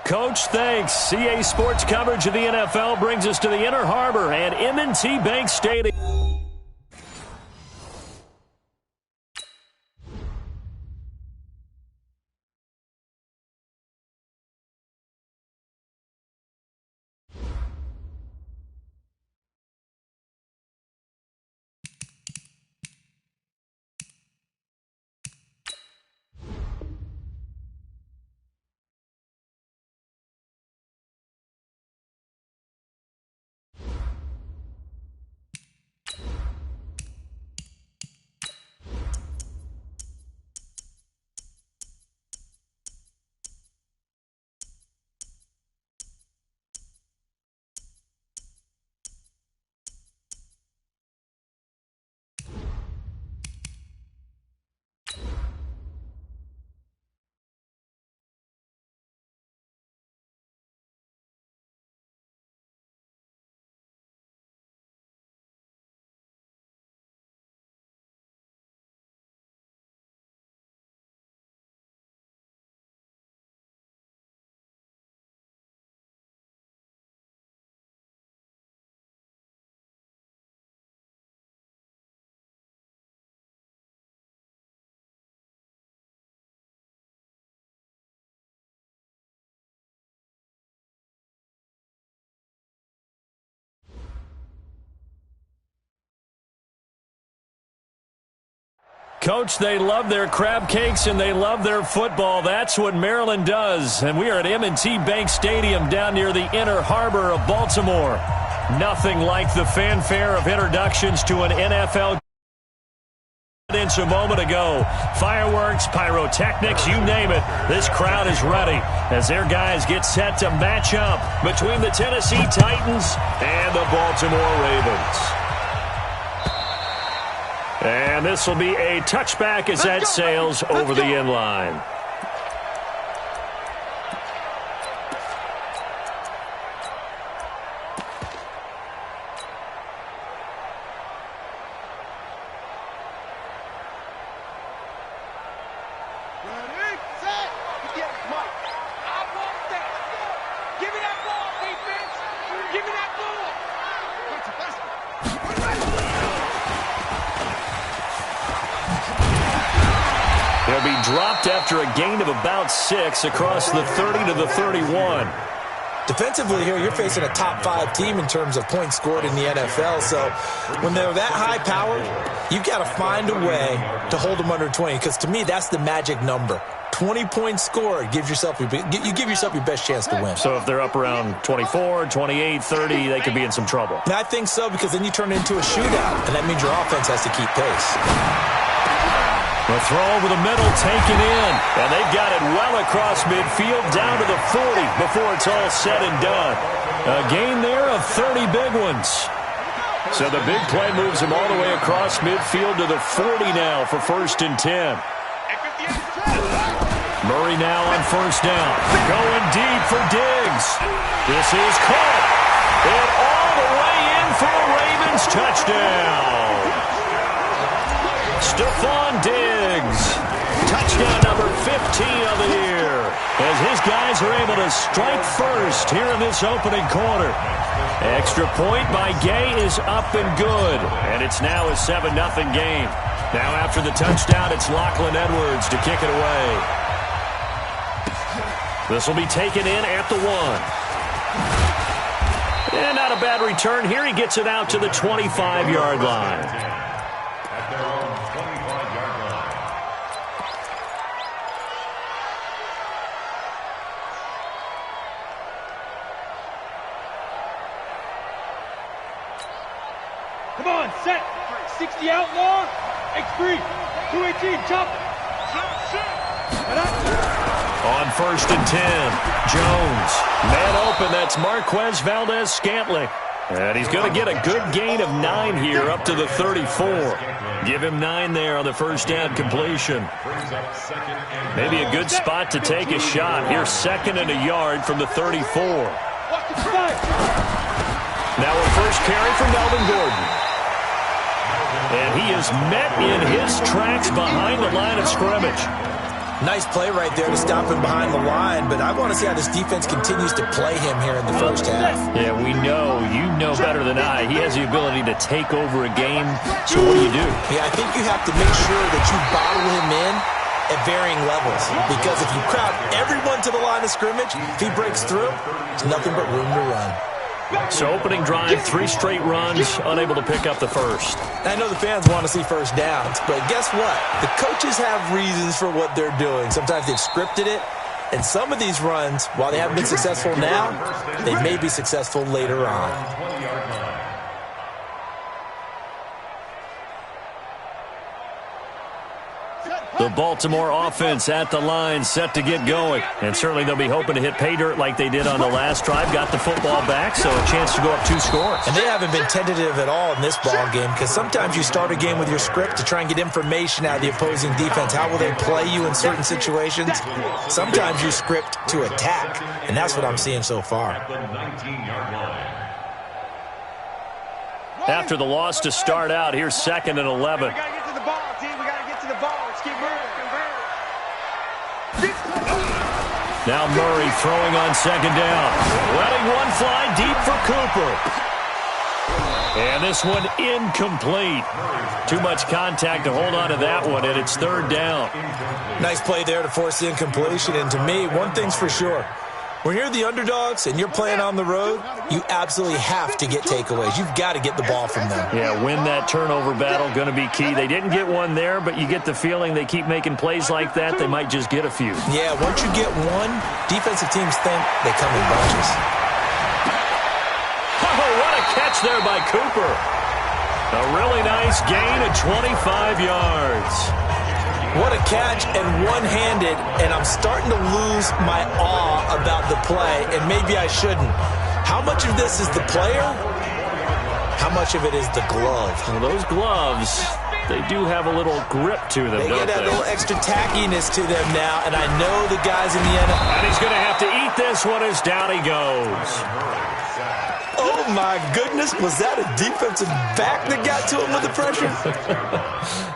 Coach, thanks. CA Sports coverage of the NFL brings us to the Inner Harbor and M&T Bank Stadium. Coach, they love their crab cakes and they love their football. That's what Maryland does. And we are at M&T Bank Stadium down near the Inner Harbor of Baltimore. Nothing like the fanfare of introductions to an NFL a moment ago. Fireworks, pyrotechnics, you name it. This crowd is ready as their guys get set to match up between the Tennessee Titans and the Baltimore Ravens. And this will be a touchback as that sails over the end line. He'll be dropped after a gain of about 6 across the 30 to the 31. Defensively here, you're facing a top-5 team in terms of points scored in the NFL. So when they're that high-powered, you've got to find a way to hold them under 20. Because to me, that's the magic number. 20 points scored, you give yourself your best chance to win. So if they're up around 24, 28, 30, they could be in some trouble. And I think so, because then you turn it into a shootout, and that means your offense has to keep pace. The throw over the middle taken in, and they've got it well across midfield down to the 40 before it's all said and done. A gain there of 30 big ones. So the big play moves him all the way across midfield to the 40 now for 1st and 10. Murray now on 1st down. Going deep for Diggs. This is caught. And all the way in for a Ravens touchdown. Stephon Diggs. Touchdown number 15 of the year. As his guys are able to strike first here in this opening quarter. Extra point by Gay is up and good. And it's now a 7-0 game. Now after the touchdown, it's Lachlan Edwards to kick it away. This will be taken in at the 1. And not a bad return here. He gets it out to the 25-yard line. Come on, set. 60 outlaw. X3. 218, chop. On 1st and 10, Jones. Man open, that's Marquez Valdez-Scantling. And he's going to get a good gain of 9 here up to the 34. Give him 9 there on the first down completion. Maybe a good spot to take a shot. Here's 2nd and a yard from the 34. Now a first carry for Melvin Gordon. And he is met in his tracks behind the line of scrimmage. Nice play right there to stop him behind the line, but I want to see how this defense continues to play him here in the first half. Yeah, we know. You know better than I. He has the ability to take over a game, so what do you do? Yeah, I think you have to make sure that you bottle him in at varying levels, because if you crowd everyone to the line of scrimmage, if he breaks through, there's nothing but room to run. So opening drive, 3 straight runs, unable to pick up the first. I know the fans want to see first downs, but guess what? The coaches have reasons for what they're doing. Sometimes they've scripted it, and some of these runs, while they haven't been successful now, they may be successful later on. The Baltimore offense at the line, set to get going. And certainly they'll be hoping to hit pay dirt like they did on the last drive. Got the football back, so a chance to go up 2 scores. And they haven't been tentative at all in this ball game, because sometimes you start a game with your script to try and get information out of the opposing defense. How will they play you in certain situations? Sometimes you script to attack, and that's what I'm seeing so far. After the loss to start out, here's 2nd and 11. We got to get to the ball, team. We got to get to the ball. Let's keep moving. Now Murray throwing on 2nd down. Letting one fly deep for Cooper. And this one incomplete. Too much contact to hold on to that one, and it's 3rd down. Nice play there to force the incompletion, and to me, one thing's for sure. When you're the underdogs and you're playing on the road, you absolutely have to get takeaways. You've got to get the ball from them. Yeah, win that turnover battle, going to be key. They didn't get one there, but you get the feeling they keep making plays like that, they might just get a few. Yeah, once you get one, defensive teams think they come in bunches. Oh, what a catch there by Cooper. A really nice gain of 25 yards. What a catch, and one-handed, and I'm starting to lose my awe about the play, and maybe I shouldn't. How much of this is the player? How much of it is the glove? Well, those gloves, they do have a little grip to them, They don't get they? a little extra tackiness to them now, and I know the guys in the NFL. And he's going to have to eat this one as down he goes. Oh, my goodness. Was that a defensive back that got to him with the pressure?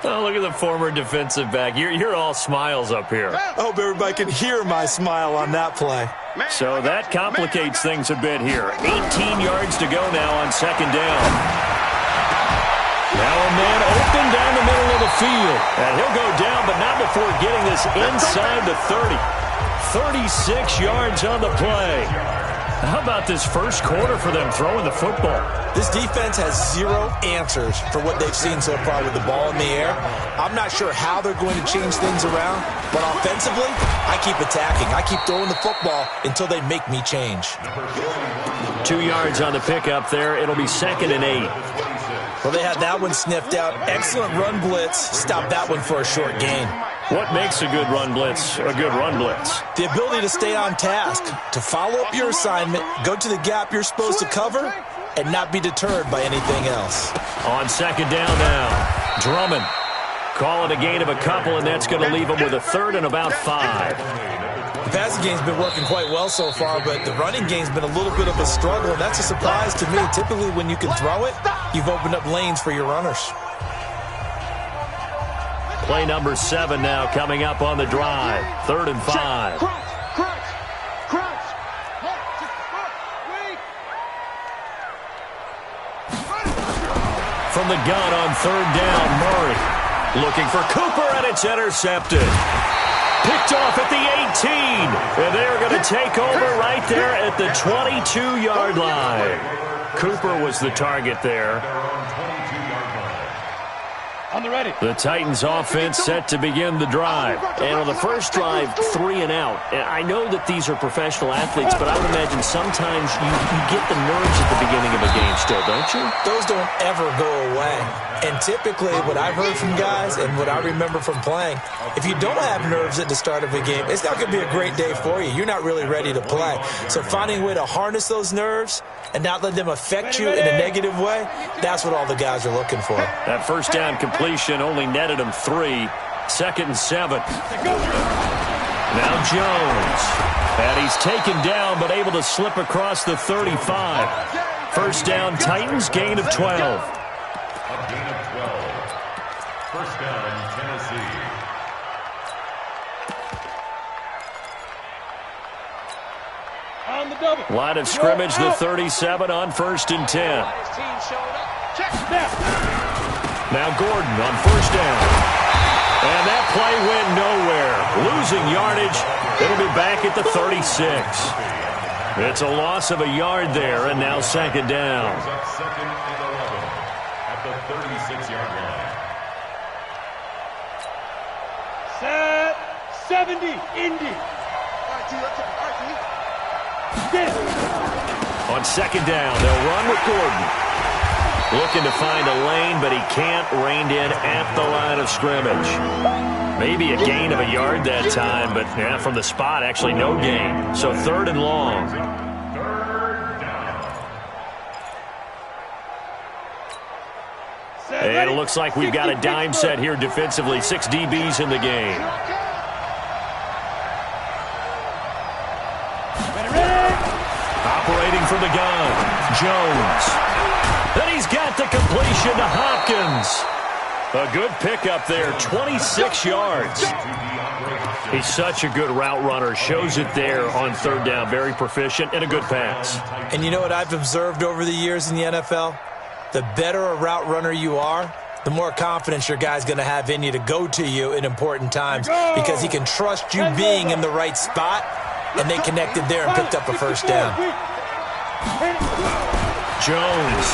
Oh, look at the former defensive back. You're all smiles up here. I hope everybody can hear my smile on that play. So that complicates things a bit here. 18 yards to go now on 2nd down. Now a man open down the middle of the field. And he'll go down, but not before getting this inside the 30. 36 yards on the play. How about this first quarter for them throwing the football? This defense has 0 answers for what they've seen so far with the ball in the air. I'm not sure how they're going to change things around, but offensively, I keep attacking. I keep throwing the football until they make me change. 2 yards on the pickup there. It'll be 2nd and 8. Well, they had that one sniffed out. Excellent run blitz. Stop that one for a short gain. What makes a good run blitz a good run blitz? The ability to stay on task, to follow up your assignment, go to the gap you're supposed to cover, and not be deterred by anything else. On 2nd down now, Drummond. Call it a gain of a couple, and that's going to leave him with a 3rd and about 5. The passing game's been working quite well so far, but the running game's been a little bit of a struggle, and that's a surprise to me. Typically, when you can throw it, you've opened up lanes for your runners. Play number 7 now coming up on the drive. 3rd and 5. From the gun on 3rd down, Murray. Looking for Cooper, and it's intercepted. Picked off at the 18. And they're going to take over right there at the 22-yard line. Cooper was the target there. On the ready. The Titans offense set to begin the drive. And on the first drive, 3 and out. And I know that these are professional athletes, but I would imagine sometimes you get the nerves at the beginning of a game still, don't you? Those don't ever go away. And typically, what I've heard from guys and what I remember from playing, if you don't have nerves at the start of a game, it's not going to be a great day for you. You're not really ready to play. So finding a way to harness those nerves and not let them affect you in a negative way, that's what all the guys are looking for. That first down completion only netted him 3. 2nd and 7. Now Jones. And he's taken down but able to slip across the 35. First down, Titans, gain of 12. Gain of 12. First down, Tennessee. Line of scrimmage, the 37 on 1st and 10. Now Gordon on 1st down. And that play went nowhere. Losing yardage. It'll be back at the 36. It's a loss of a yard there, and now 2nd down. Second and 11 at the 36-yard line. Set 70, Indy. On 2nd down, they'll run with Gordon. Looking to find a lane, but he can't. Reined in at the line of scrimmage. Maybe a gain of a yard that time, but yeah, from the spot, actually no gain. So 3rd and long. And it looks like we've got a dime set here defensively. 6 DBs in the game. Operating from the gun, Jones. Then he's got the completion to Hopkins. A good pickup there, 26 yards. He's such a good route runner. Shows it there on 3rd down. Very proficient and a good pass. And you know what I've observed over the years in the NFL? The better a route runner you are, the more confidence your guy's going to have in you to go to you in important times because he can trust you being in the right spot, and they connected there and picked up a 1st down. Jones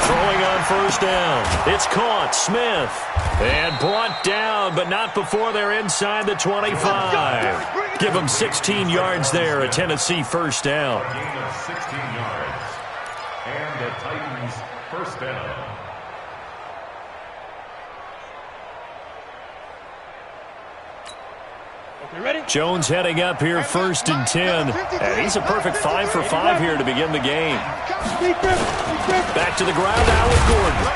throwing on 1st down. It's caught. Smith. And brought down, but not before they're inside the 25. Give them 16 yards there. A Tennessee 1st down. A gain of 16 yards. And the Titans 1st down. Jones heading up here 1st and 10. And he's a perfect 5 for 5 here to begin the game. Back to the ground now with Gordon.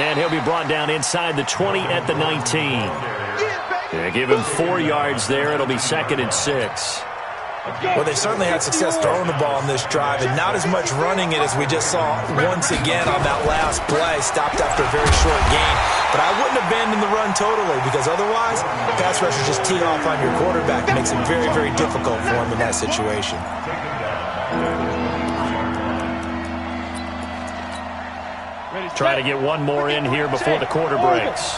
And he'll be brought down inside the 20 at the 19. Yeah, give him 4 yards there. It'll be 2nd and 6. Well, they certainly had success throwing the ball in this drive, and not as much running it as we just saw once again on that last play. Stopped after a very short gain. But I wouldn't abandon the run totally, because otherwise, pass rushers just tee off on your quarterback. It makes it very, very difficult for him in that situation. Try to get one more in here before the quarter breaks.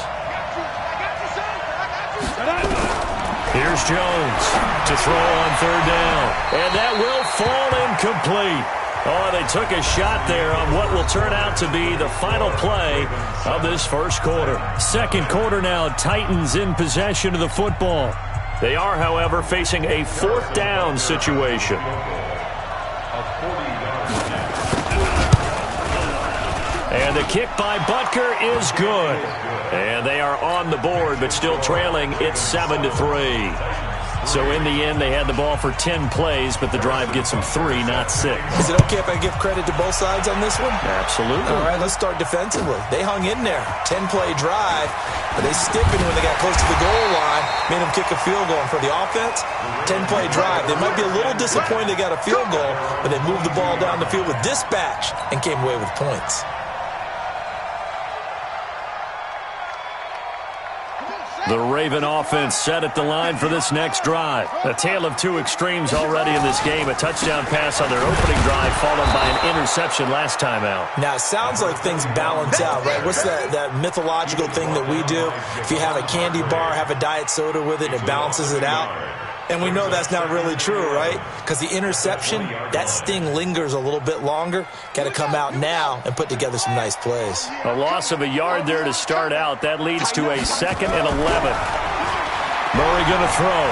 Here's Jones to throw on 3rd down. And that will fall incomplete. Oh, they took a shot there on what will turn out to be the final play of this 1st quarter. 2nd quarter now, Titans in possession of the football. They are, however, facing a 4th down situation. And the kick by Butker is good. And they are on the board, but still trailing. It's 7-3. So in the end, they had the ball for 10 plays, but the drive gets them 3, not 6. Is it okay if I give credit to both sides on this one? Absolutely. All right, let's start defensively. They hung in there. 10-play drive, but they stiffened when they got close to the goal line, made them kick a field goal. And for the offense, 10-play drive. They might be a little disappointed they got a field goal, but they moved the ball down the field with dispatch and came away with points. The Raven offense set at the line for this next drive. A tale of 2 extremes already in this game. A touchdown pass on their opening drive, followed by an interception last time out. Now, it sounds like things balance out, right? What's that mythological thing that we do? If you have a candy bar, have a diet soda with it, it balances it out. And we know that's not really true, right? Because the interception, that sting lingers a little bit longer. Got to come out now and put together some nice plays. A loss of a yard there to start out. That leads to a 2nd and 11. Murray going to throw.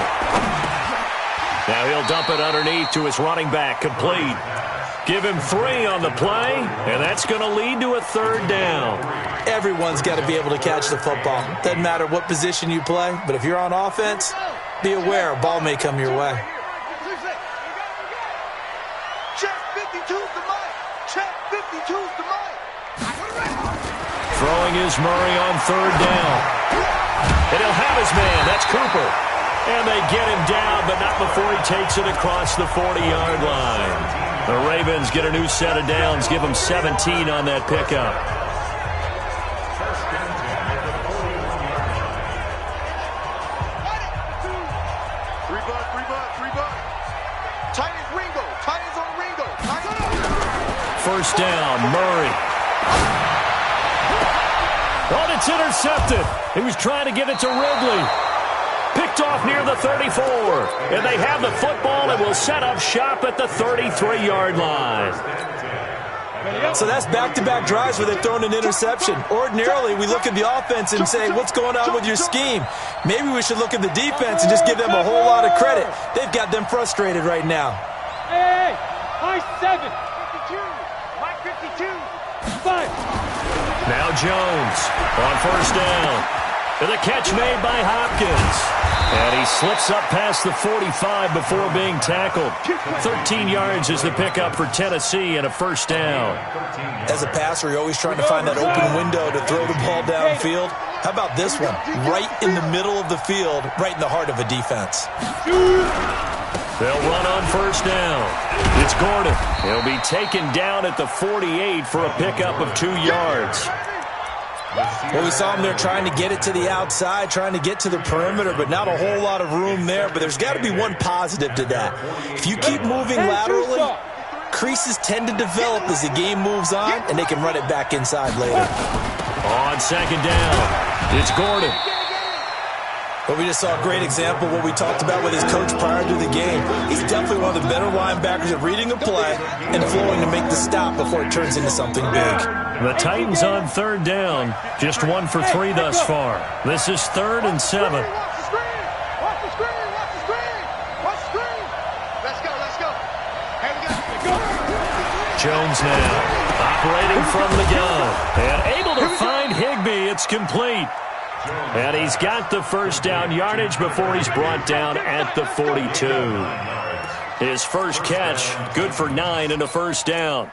Now he'll dump it underneath to his running back. Complete. Give him 3 on the play, and that's going to lead to a 3rd down. Everyone's got to be able to catch the football. Doesn't matter what position you play, but if you're on offense, be aware a ball may come your way. Check 52's the mic. Check 52's the mic. Throwing is Murray on 3rd down. And he'll have his man. That's Cooper. And they get him down, but not before he takes it across the 40-yard line. The Ravens get a new set of downs. Give them 17 on that pickup. Three buck. Titans Ringo. Titans on first down. Murray. Oh, it's intercepted. He was trying to get it to Ridley. Picked off near the 34. And they have the football and will set up shop at the 33-yard line. So that's back-to-back drives where they've thrown an interception. Ordinarily, we look at the offense and say, what's going on with your scheme? Maybe we should look at the defense and just give them a whole lot of credit. They've got them frustrated right now. Hey, my 7. 52. My 52. 5. Now Jones on first down. And the catch made by Hopkins. And he slips up past the 45 before being tackled. 13 yards is the pickup for Tennessee and a first down. As a passer, you're always trying to find that open window to throw the ball downfield. How about this one? Right in the middle of the field, right in the heart of a defense. They'll run on first down. It's Gordon. He'll be taken down at the 48 for a pickup of 2 yards. Well, we saw him there trying to get it to the outside, trying to get to the perimeter, but not a whole lot of room there. But there's got to be one positive to that. If you keep moving laterally, creases tend to develop as the game moves on, and they can run it back inside later. On second down, it's Gordon. Well, we just saw a great example of what we talked about with his coach prior to the game. He's definitely one of the better linebackers at reading a play and flowing to make the stop before it turns into something big. The Titans on third down, just 1 for 3 thus far. This is 3rd and 7. Watch the screen. Watch the screen. Watch the screen. Watch the screen. Let's go. Let's go. Hey, we got to go. Jones now operating from the gun and able to find Higbee. It's complete. And he's got the first down yardage before he's brought down at the 42. His first catch, good for 9 and a first down.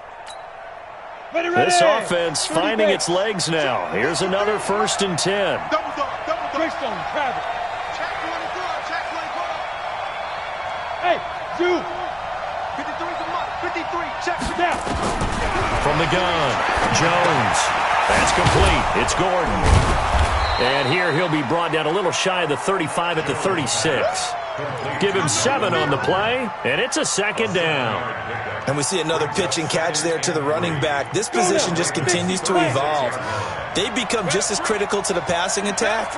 This offense finding its legs now. Here's another 1st and 10. Double dog. Greystone, grab it. Check 24. Check 24. Hey, Zoo. 53 to Mike. 53. Check it down. From the gun, Jones. That's complete. It's Gordon. And here he'll be brought down a little shy of the 35 at the 36. Give him 7 on the play, and it's a second down. And we see another pitch and catch there to the running back. This position just continues to evolve. They become just as critical to the passing attack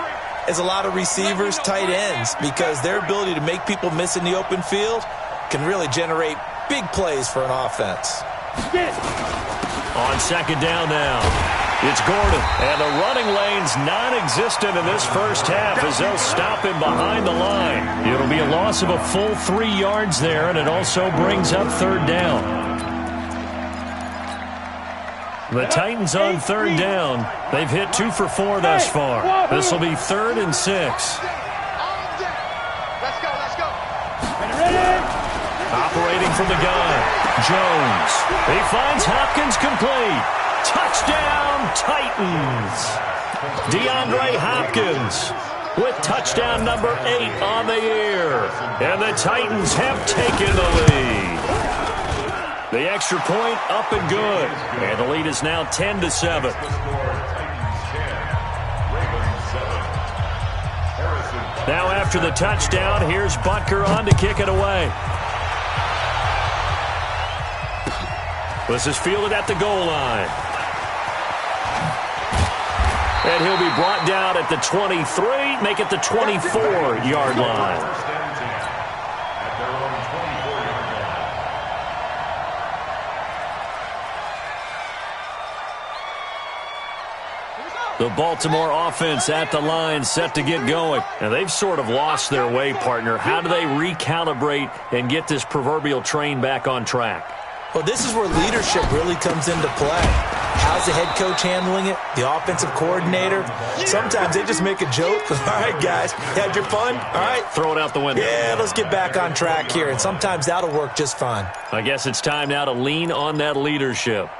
as a lot of receivers, tight ends, because their ability to make people miss in the open field can really generate big plays for an offense. On second down now. It's Gordon, and the running lane's non-existent in this first half as they'll stop him behind the line. It'll be a loss of a full 3 yards there, and it also brings up third down. The Titans on third down. They've hit 2 for 4 thus far. This will be 3rd and 6. Let's go. Let's go. Operating from the gun, Jones. He finds Hopkins complete. Touchdown, Titans. DeAndre Hopkins with touchdown number 8 on the year. And the Titans have taken the lead. The extra point up and good. And the lead is now 10-7. Now after the touchdown, here's Butker on to kick it away. This is fielded at the goal line. And he'll be brought down at the 23, make it the 24-yard line. The Baltimore offense at the line set to get going. And they've sort of lost their way, partner. How do they recalibrate and get this proverbial train back on track? Well, this is where leadership really comes into play. How's the head coach handling it? The offensive coordinator? Sometimes they just make a joke. All right, guys, you had your fun? All right. Throw it out the window. Yeah, let's get back on track here. And sometimes that'll work just fine. I guess it's time now to lean on that leadership.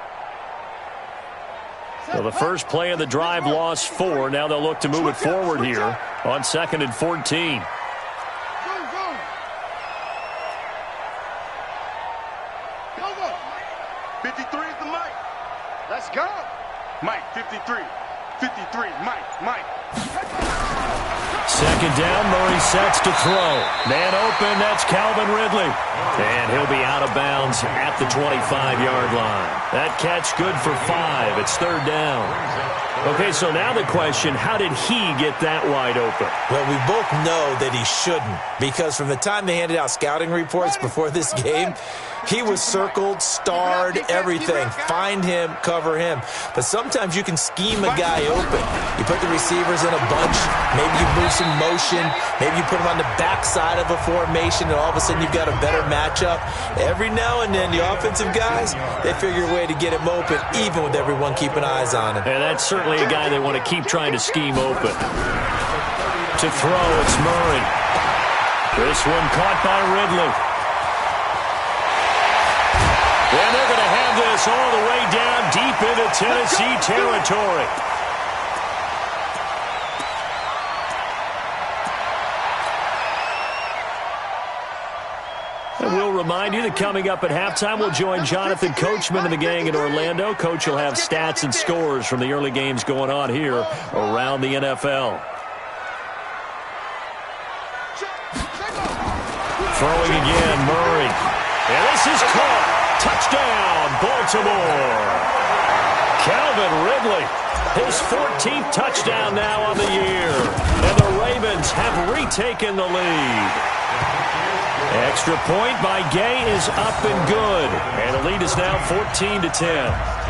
So the first play of the drive lost 4. Now they'll look to move it forward here on 2nd and 14. 53 is the Mike. Let's go. Mike, 53. 53, Mike. Second down, Murray sets to throw. Man open, that's Calvin Ridley. And he'll be out of bounds at the 25-yard line. That catch good for 5. It's third down. Okay, so now the question, how did he get that wide open? Well, we both know that he shouldn't, because from the time they handed out scouting reports before this game, he was circled, starred, everything. Find him, cover him. But sometimes you can scheme a guy open. You put the receivers in a bunch. Maybe you move some motion. Maybe you put them on the backside of a formation, and all of a sudden you've got a better matchup. Every now and then, the offensive guys, they figure a way to get him open, even with everyone keeping eyes on him. And that's certainly a guy they want to keep trying to scheme open. To throw, it's Murray. This one caught by Ridley. And they're going to have this all the way down deep into Tennessee territory. And we'll remind you that coming up at halftime, we'll join Jonathan Coachman and the gang in Orlando. Coach will have stats and scores from the early games going on here around the NFL. Throwing again, Murray. And this is caught. Touchdown, Baltimore. Calvin Ridley, his 14th touchdown now on the year. And the Ravens have retaken the lead. Extra point by Gay is up and good. And the lead is now 14-10.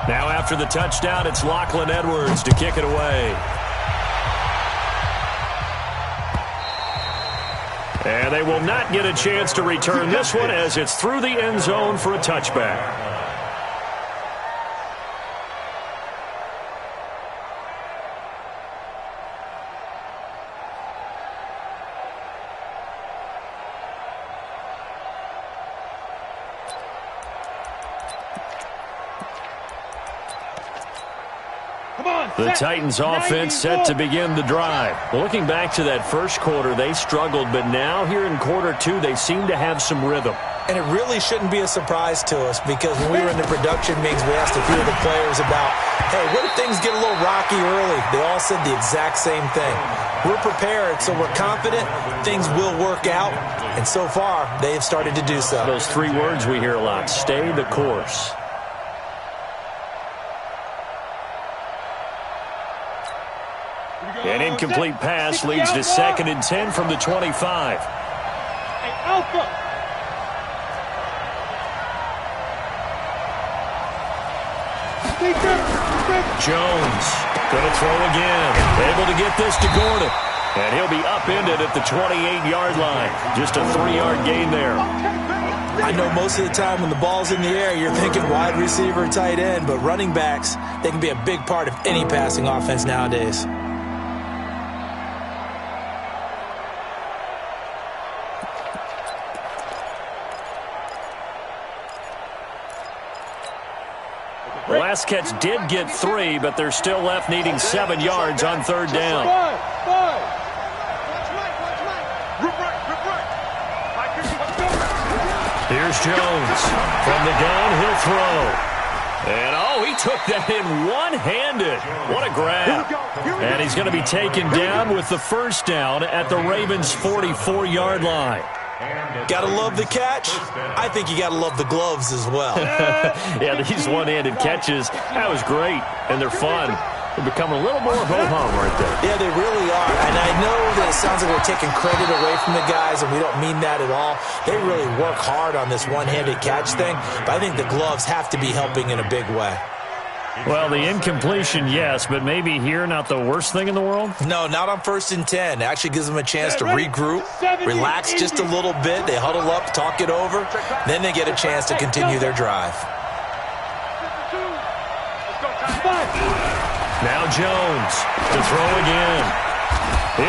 Now after the touchdown, it's Lachlan Edwards to kick it away. And they will not get a chance to return this one as it's through the end zone for a touchback. The Titans offense set to begin the drive. Looking back to that first quarter, they struggled, but now here in quarter two, they seem to have some rhythm. And it really shouldn't be a surprise to us, because when we were in the production meetings, we asked a few of the players about, hey, what if things get a little rocky early? They all said the exact same thing. We're prepared, so we're confident things will work out, and so far, they have started to do so. Those three words we hear a lot: stay the course. An incomplete pass leads to 2nd and 10 from the 25. Hey, Alpha! Jones going to throw again. Able to get this to Gordon. And he'll be upended at the 28-yard line. Just a 3-yard gain there. I know most of the time when the ball's in the air, you're thinking wide receiver, tight end, but running backs, they can be a big part of any passing offense nowadays. The last catch did get 3, but they're still left needing 7 yards on third down. Here's Jones. From the gun, he'll throw. And, oh, he took that in one-handed. What a grab. And he's going to be taken down with the first down at the Ravens' 44-yard line. Gotta love the catch. I think you gotta love the gloves as well. Yeah, these one-handed catches, that was great, and they're fun. They're becoming a little more ho-hum right there. Yeah, they really are. And I know that it sounds like we're taking credit away from the guys, and we don't mean that at all. They really work hard on this one-handed catch thing, but I think the gloves have to be helping in a big way. Well, the incompletion, yes, but maybe here not the worst thing in the world? No, not on 1st and 10. It actually gives them a chance to regroup, relax just a little bit. They huddle up, talk it over. Then they get a chance to continue their drive. Now Jones to throw again.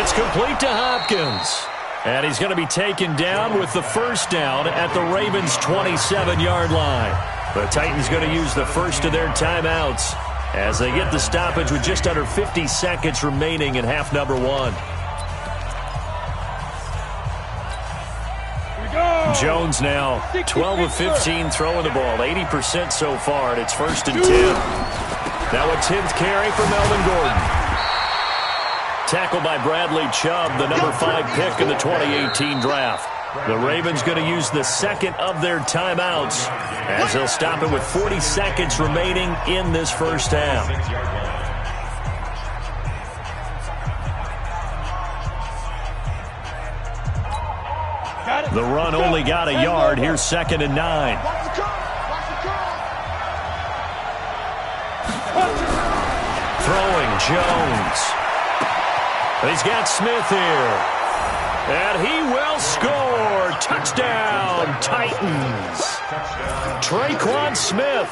It's complete to Hopkins. And he's going to be taken down with the first down at the Ravens' 27-yard line. The Titans going to use the first of their timeouts as they get the stoppage with just under 50 seconds remaining in half number 1. Jones now 12 of 15 throwing the ball, 80% so far, and it's 1st and 10. Now a 10th carry for Melvin Gordon. Tackled by Bradley Chubb, the number 5 pick in the 2018 draft. The Ravens going to use the second of their timeouts as they'll stop it with 40 seconds remaining in this first half. The run only got a yard. Here's 2nd and 9. Throwing Jones. He's got Smith here. And he will score. Touchdown, Titans. Traquan Smith,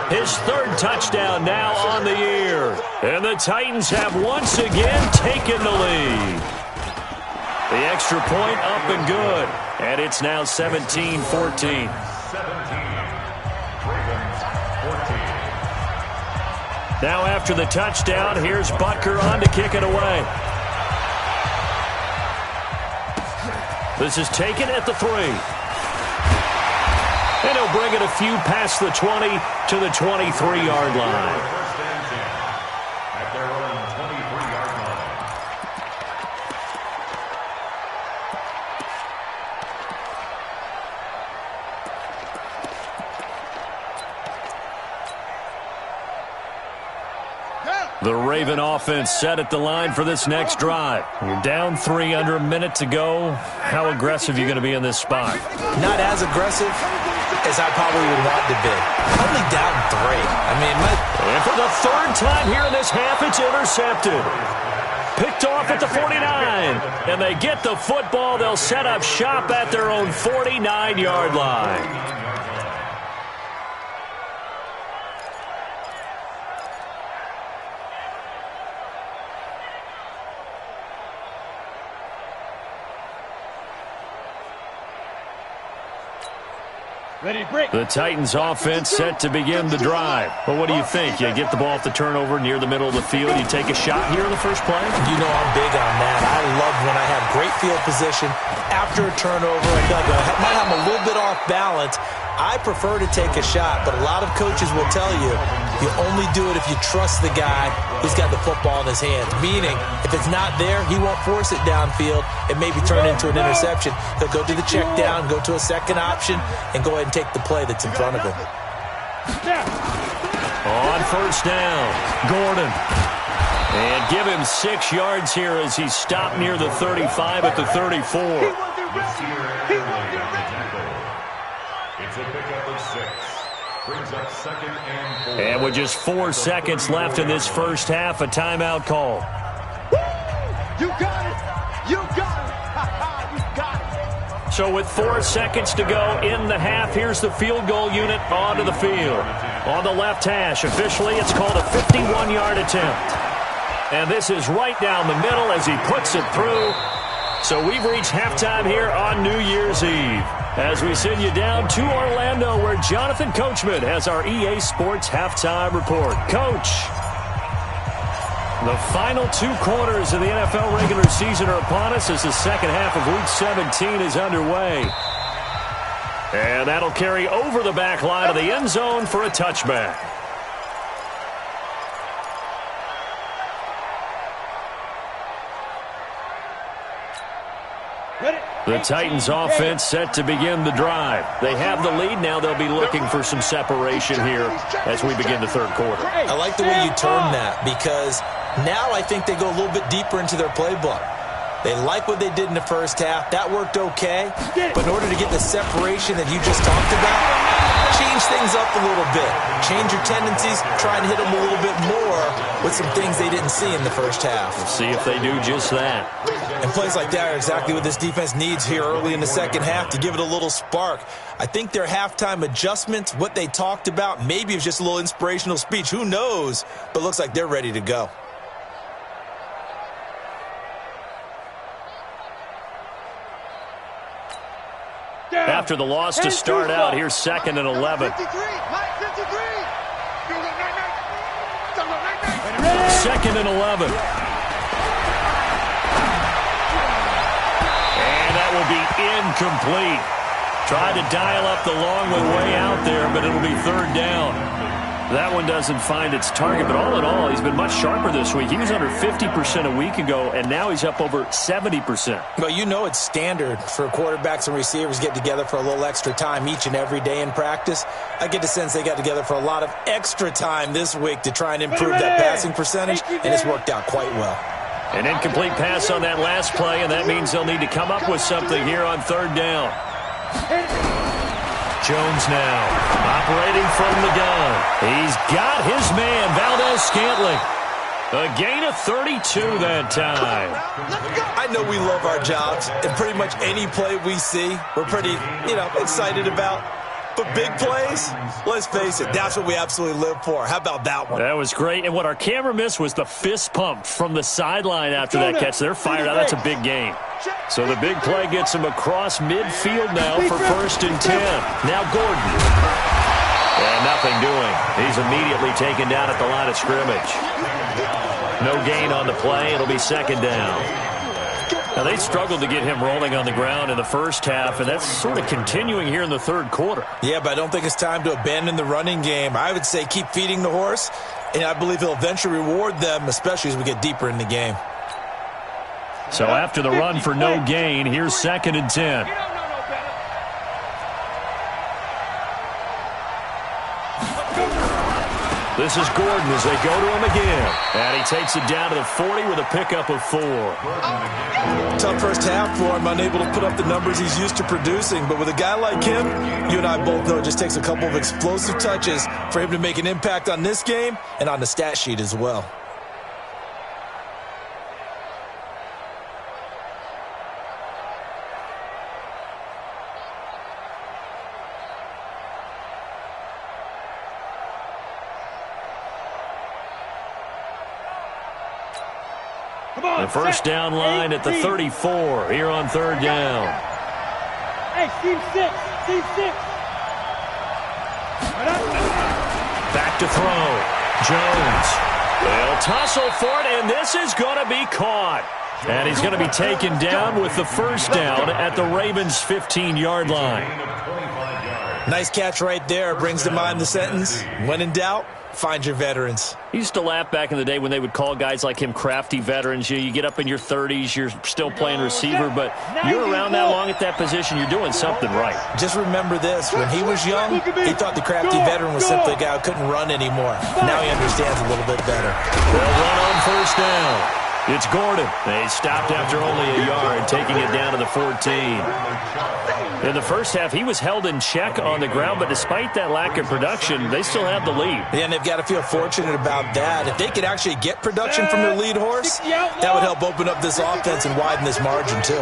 his 3rd touchdown now on the year. And the Titans have once again taken the lead. The extra point up and good. And it's now 17-14. Now after the touchdown, here's Butker on to kick it away. This is taken at the 3. And he'll bring it a few past the 20 to the 23-yard line. The Raven offense set at the line for this next drive. You're down 3 under a minute to go. How aggressive are you going to be in this spot? Not as aggressive as I probably would want to be. Only down 3. I mean, and for the 3rd time here in this half, it's intercepted. Picked off at the 49. And they get the football. They'll set up shop at their own 49-yard line. The Titans offense set to begin the drive. Well, what do you think? You get the ball off the turnover near the middle of the field. You take a shot here in the first play? You know I'm big on that. I love when I have great field position. After a turnover, I feel like I might have a little bit off balance. I prefer to take a shot, but a lot of coaches will tell you only do it if you trust the guy who's got the football in his hands. Meaning, if it's not there, he won't force it downfield and maybe turn into an interception. He'll go to the check down, go to a second option, and go ahead and take the play that's in front of him. On first down, Gordon. And give him 6 yards here as he's stopped near the 35 at the 34. It's a pickup of 6. Brings up 2nd and 4. And with just 4 seconds left in this first half, a timeout call. You got it! You got it! You got it! So with 4 seconds to go in the half, here's the field goal unit onto the field. On the left hash, officially it's called a 51-yard attempt. And this is right down the middle as he puts it through. So we've reached halftime here on New Year's Eve, as we send you down to Orlando, where Jonathan Coachman has our EA Sports Halftime Report. Coach, the final 2 quarters of the NFL regular season are upon us as the second half of Week 17 is underway. And that'll carry over the back line of the end zone for a touchback. The Titans offense set to begin the drive. They have the lead. Now they'll be looking for some separation here as we begin the 3rd quarter. I like the way you turn that, because now I think they go a little bit deeper into their playbook. They like what they did in the first half. That worked okay. But in order to get the separation that you just talked about, change things up a little bit. Change your tendencies. Try and hit them a little bit more with some things they didn't see in the first half. We'll see if they do just that. And plays like that are exactly what this defense needs here early in the second half to give it a little spark. I think their halftime adjustments, what they talked about, maybe it's just a little inspirational speech. Who knows? But it looks like they're ready to go. After the loss to start out, here's 2nd and 11. 2nd and 11. And that will be incomplete. Tried to dial up the long way out there, but it'll be third down. That one doesn't find its target, but all in all, he's been much sharper this week. He was under 50% a week ago, and now he's up over 70%. Well, you know it's standard for quarterbacks and receivers get together for a little extra time each and every day in practice. I get the sense they got together for a lot of extra time this week to try and improve that passing percentage, and it's worked out quite well. An incomplete pass on that last play, and that means they'll need to come up with something here on third down. Jones now, operating from the gun. He's got his man, Valdez-Scantling. A gain of 32 that time. I know we love our jobs, and pretty much any play we see, we're pretty, excited about. But big plays, let's face it, that's what we absolutely live for. How about that one? That was great. And what our camera missed was the fist pump from the sideline after that catch. They're fired out. That's a big gain. So the big play gets him across midfield now for 1st and 10. Now Gordon. And nothing doing. He's immediately taken down at the line of scrimmage. No gain on the play. It'll be 2nd down. Now, they struggled to get him rolling on the ground in the first half, and that's sort of continuing here in the third quarter. Yeah, but I don't think it's time to abandon the running game. I would say keep feeding the horse, and I believe he'll eventually reward them, especially as we get deeper in the game. So after the run for no gain, here's 2nd and 10. This is Gordon as they go to him again. And he takes it down to the 40 with a pickup of 4. Tough first half for him, unable to put up the numbers he's used to producing. But with a guy like him, you and I both know it just takes a couple of explosive touches for him to make an impact on this game and on the stat sheet as well. The first down line at the 34 here on third down. Hey, team 6. Back to throw. Jones. They'll tussle for it, and this is going to be caught. And he's going to be taken down with the first down at the Ravens' 15-yard line. Nice catch right there. Brings to mind the sentence, when in doubt, find your veterans. He used to laugh back in the day when they would call guys like him crafty veterans. You get up in your 30s, you're still playing receiver, but you're around that long at that position, you're doing something right. Just remember this. When he was young, he thought the crafty veteran was simply a guy who couldn't run anymore. Now he understands a little bit better. They'll run on first down. It's Gordon. They stopped after only a yard, taking it down to the 14. In the first half, he was held in check on the ground, but despite that lack of production, they still have the lead. Yeah, and they've got to feel fortunate about that. If they could actually get production from their lead horse, that would help open up this offense and widen this margin, too.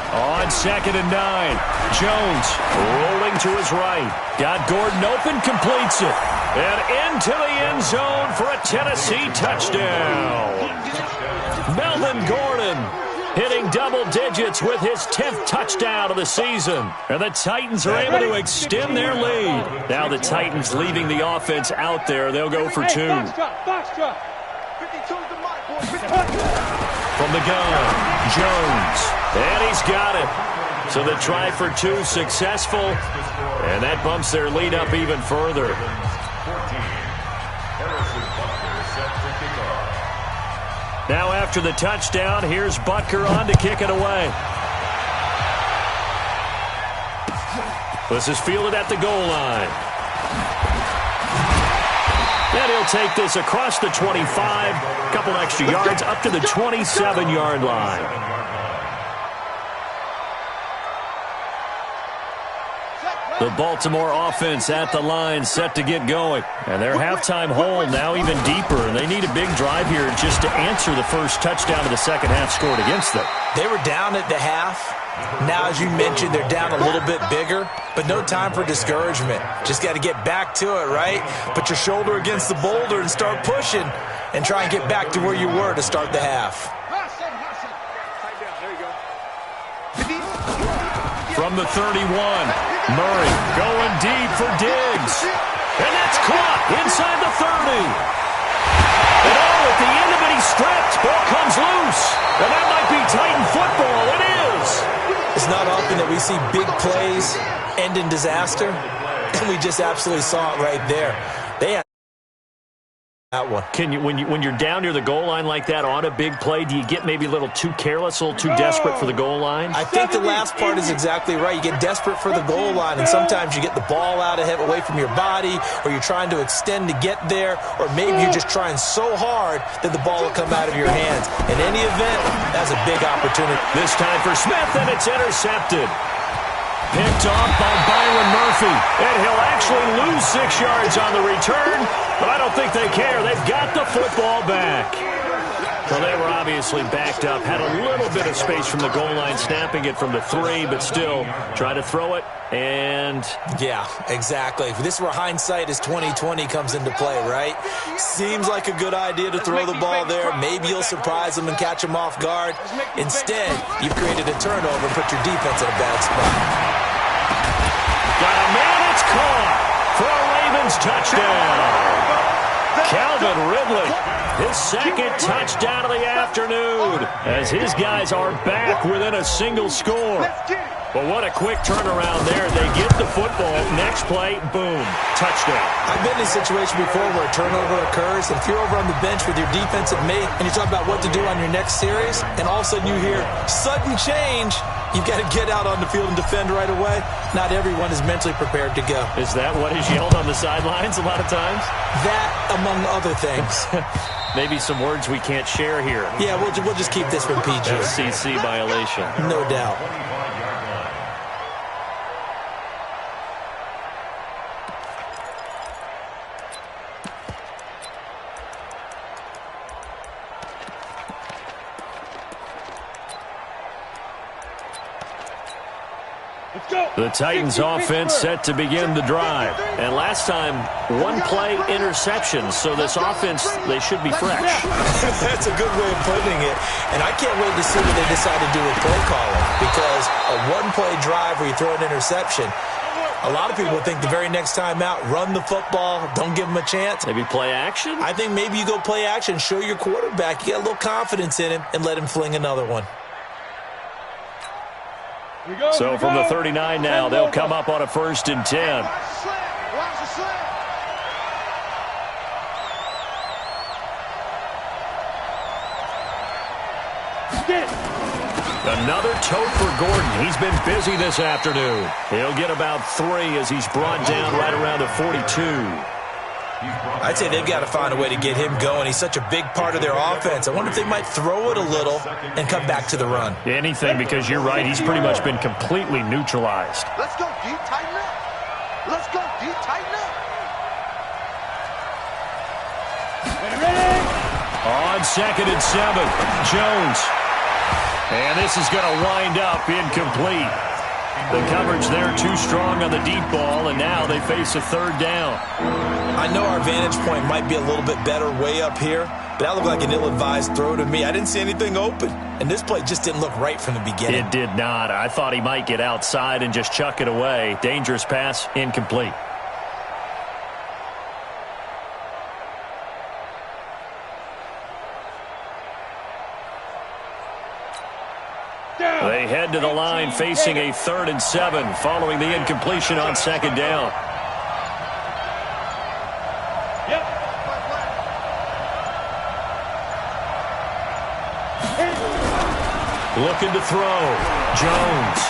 On 2nd and 9, Jones rolling to his right. Got Gordon open, completes it. And into the end zone for a Tennessee touchdown. Melvin Gordon hitting double digits with his 10th touchdown of the season. And the Titans are able to extend their lead. Now the Titans leaving the offense out there. They'll go for 2. From the gun, Jones. And he's got it. So the try for 2 successful. And that bumps their lead up even further. Now after the touchdown, here's Butker on to kick it away. This is fielded at the goal line. And he'll take this across the 25, a couple extra yards up to the 27-yard line. The Baltimore offense at the line set to get going. And their halftime hole now even deeper. And they need a big drive here just to answer the first touchdown of the second half scored against them. They were down at the half. Now, as you mentioned, they're down a little bit bigger, but no time for discouragement. Just got to get back to it, right? Put your shoulder against the boulder and start pushing and try and get back to where you were to start the half. From the 31, Murray going deep for Diggs. And that's caught inside the 30. And at the end of it, he's stripped. see big plays end in disaster, and we just absolutely saw it right there. They had that one. Can you, when you're down near the goal line like that on a big play, do you get maybe a little too careless, a little too desperate for the goal line? I think the last part is exactly right. You get desperate for the goal line, and sometimes you get the ball out ahead, away from your body, or you're trying to extend to get there, or maybe you're just trying so hard that the ball will come out of your hands. In any event, that's a big opportunity. This time for Smith, and it's intercepted. Picked off by Byron Murphy, and he'll actually lose 6 yards on the return, but I don't think they care. They've got the football back. Well, they were obviously backed up, had a little bit of space from the goal line, snapping it from the 3, but still try to throw it, and... Yeah, exactly. This is where hindsight is 20/20 comes into play, right? Seems like a good idea to throw the ball there. Maybe you'll surprise them and catch them off guard. Instead, you've created a turnover and put your defense in a bad spot. Got a man, it's caught for a Ravens touchdown. Calvin Ridley, his second touchdown of the afternoon, as his guys are back within a single score. But what a quick turnaround there. They get the football. Next play, boom, touchdown. I've been in a situation before where a turnover occurs, and if you're over on the bench with your defensive mate and you talk about what to do on your next series, and all of a sudden you hear sudden change, you've got to get out on the field and defend right away. Not everyone is mentally prepared to go. Is that what is yelled on the sidelines a lot of times? That, among other things. Maybe some words we can't share here. Yeah, we'll just keep this one PG. FCC violation. No doubt. The Titans offense set to begin the drive. And last time, one-play interception. So this offense, they should be fresh. That's a good way of putting it. And I can't wait to see what they decide to do with play calling. Because a one-play drive where you throw an interception, a lot of people think the very next time out, run the football, don't give them a chance. Maybe play action? I think maybe you go play action, show your quarterback, you got a little confidence in him, and let him fling another one. So from the 39 now, they'll come up on a 1st and 10. Another tote for Gordon. He's been busy this afternoon. He'll get about 3 as he's brought down right around the 42. I'd say they've got to find a way to get him going. He's such a big part of their offense. I wonder if they might throw it a little and come back to the run. Anything, because you're right. He's pretty much been completely neutralized. Let's go, D. Tighten up. Let's go, D. Tighten up. On 2nd and 7, Jones. And this is going to wind up incomplete. The coverage there too strong on the deep ball, and now they face a 3rd down. I know our vantage point might be a little bit better way up here, but that looked like an ill-advised throw to me. I didn't see anything open, and this play just didn't look right from the beginning. It did not. I thought he might get outside and just chuck it away. Dangerous pass, incomplete. They head to the line facing a 3rd and 7 following the incompletion on 2nd down. Looking to throw. Jones.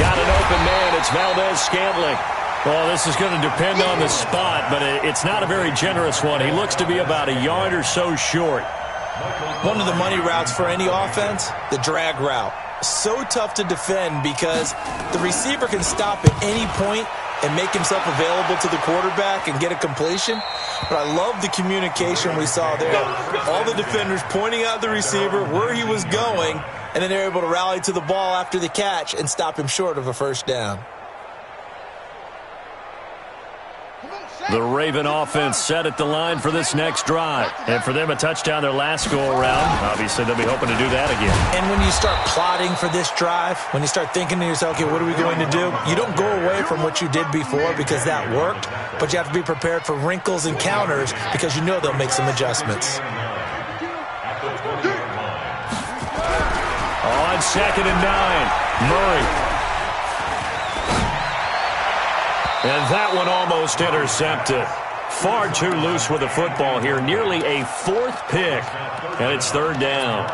Got an open man. It's Valdez-Scantling. Well, this is going to depend on the spot, but it's not a very generous one. He looks to be about a yard or so short. One of the money routes for any offense, the drag route. So tough to defend because the receiver can stop at any point and make himself available to the quarterback and get a completion. But I love the communication we saw there. All the defenders pointing out the receiver, where he was going, and then they're able to rally to the ball after the catch and stop him short of a 1st down. The Raven offense set at the line for this next drive. And for them, a touchdown their last go-around. Obviously, they'll be hoping to do that again. And when you start plotting for this drive, when you start thinking to yourself, okay, what are we going to do? You don't go away from what you did before because that worked, but you have to be prepared for wrinkles and counters because you know they'll make some adjustments. On 2nd and 9, Murray. And that one almost intercepted. Far too loose with the football here. Nearly a fourth pick. And it's third down.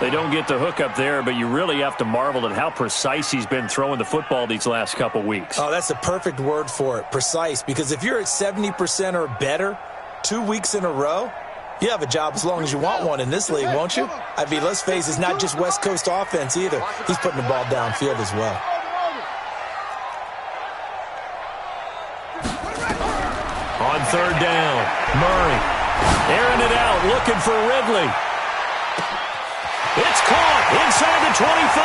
They don't get the hook up there, but you really have to marvel at how precise he's been throwing the football these last couple weeks. Oh, that's the perfect word for it, precise. Because if you're at 70% or better 2 weeks in a row, you have a job as long as you want one in this league, won't you? I mean, let's face it, it's not just West Coast offense either. He's putting the ball downfield as well. On third down, Murray airing it out, looking for Ridley. It's caught inside the 25.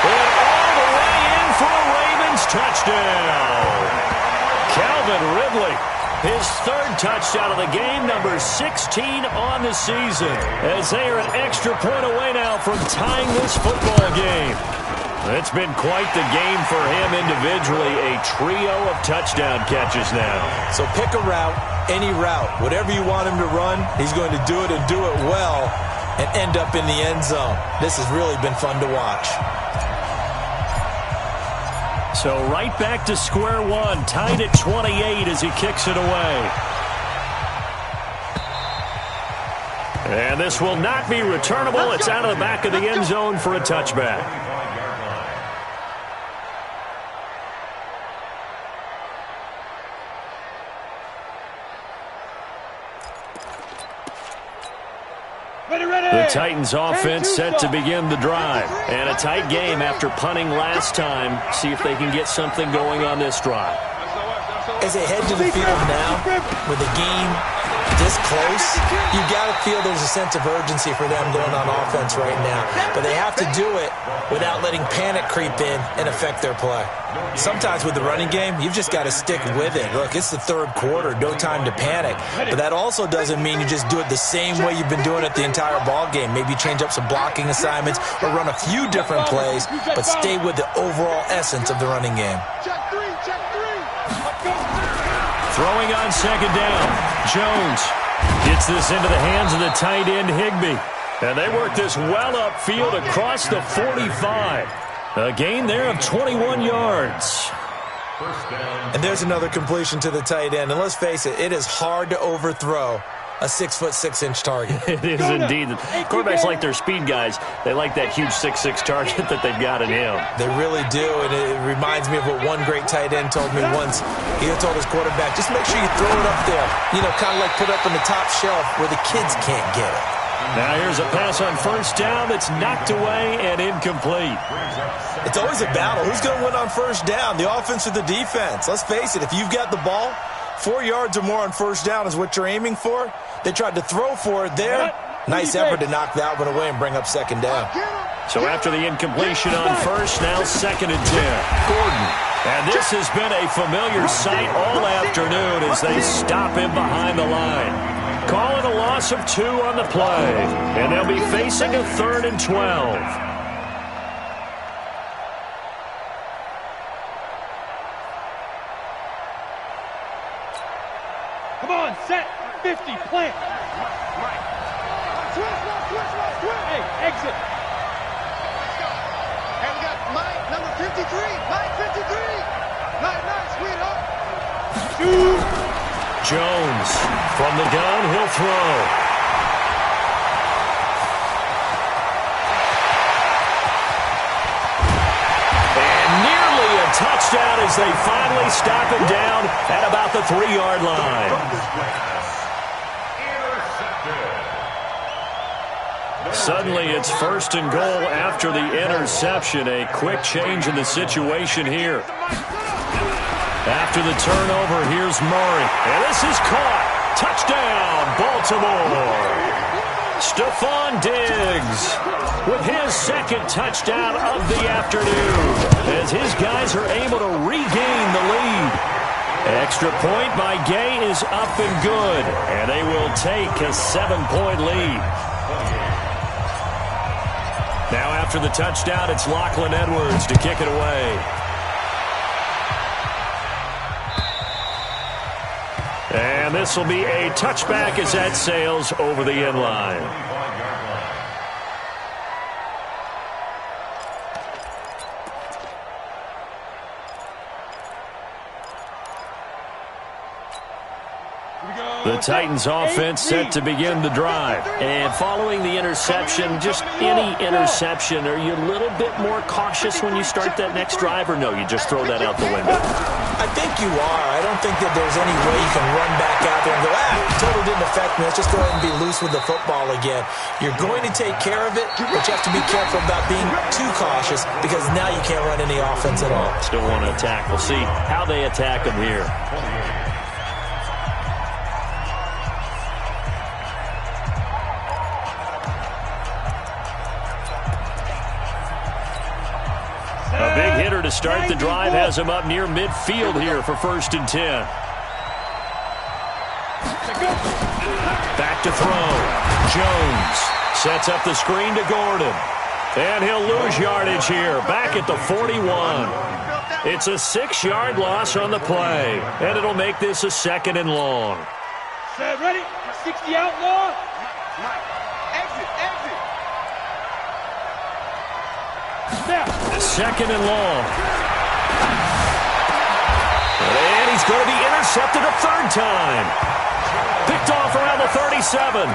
And all the way in for a Ravens touchdown. Calvin Ridley, his third touchdown of the game, number 16 on the season, as they are an extra point away now from tying this football game. It's been quite the game for him individually, a trio of touchdown catches now. So pick a route, any route, whatever you want him to run, he's going to do it and do it well and end up in the end zone. This has really been fun to watch. So right back to square one, tied at 28 as he kicks it away. And this will not be returnable. It's out of the back of the end zone for a touchback. The Titans offense set to begin the drive. And a tight game after punting last time. See if they can get something going on this drive. As they head to the field now, with the game this close, you got to feel there's a sense of urgency for them going on offense right now. But they have to do it without letting panic creep in and affect their play. Sometimes with the running game, you've just got to stick with it. Look, it's the third quarter, no time to panic. But that also doesn't mean you just do it the same way you've been doing it the entire ball game. Maybe change up some blocking assignments or run a few different plays, but stay with the overall essence of the running game. Throwing on second down, Jones gets this into the hands of the tight end Higbee. And they work this well upfield across the 45. A gain there of 21 yards. And there's another completion to the tight end. And let's face it, it is hard to overthrow a 6'6" target. It is indeed. Quarterbacks like their speed guys. They like that huge 6'6" target that they've got in him. They really do, and it reminds me of what one great tight end told me once. He told his quarterback, just make sure you throw it up there. You know, kind of like put up on the top shelf where the kids can't get it. Now here's a pass on first down that's knocked away and incomplete. It's always a battle. Who's going to win on first down, the offense or the defense? Let's face it, if you've got the ball, 4 yards or more on first down is what you're aiming for. They tried to throw for it there. Nice effort to knock that one away and bring up second down. So after the incompletion on first, now second and 10. Gordon. And this has been a familiar sight all afternoon as they stop him behind the line. Call it a loss of 2 on the play. And they'll be facing a 3rd and 12. Come on, set, 50, plant. Hey, exit. And we got Mike, number 53. Mike, 53. Nice, sweetheart. Shoot. Jones from the gun, he'll throw. And nearly a touchdown as they finally stop him down at about the 3-yard line. Suddenly it's 1st and goal after the interception. A quick change in the situation here. After the turnover, here's Murray. And this is caught. Touchdown, Baltimore. Stephon Diggs with his second touchdown of the afternoon as his guys are able to regain the lead. Extra point by Gay is up and good, and they will take a 7-point lead. Now after the touchdown, it's Lachlan Edwards to kick it away. And this will be a touchback as that sails over the end line. The Titans offense set to begin the drive. And following the interception, just any interception, are you a little bit more cautious when you start that next drive, or no, you just throw that out the window? I think you are. I don't think that there's any way you can run back out there and go, total didn't affect me. Let's just go ahead and be loose with the football again. You're going to take care of it, but you have to be careful about being too cautious because now you can't run any offense at all. Still want to attack. We'll see how they attack them here. A big hitter to start the drive has him up near midfield here for 1st and 10. Back to throw. Jones sets up the screen to Gordon. And he'll lose yardage here. Back at the 41. It's a 6-yard loss on the play. And it'll make this a 2nd and long. Set, ready? 60 outlaw. Exit, exit. 2nd and long. And he's going to be intercepted a 3rd time. Picked off around the 37.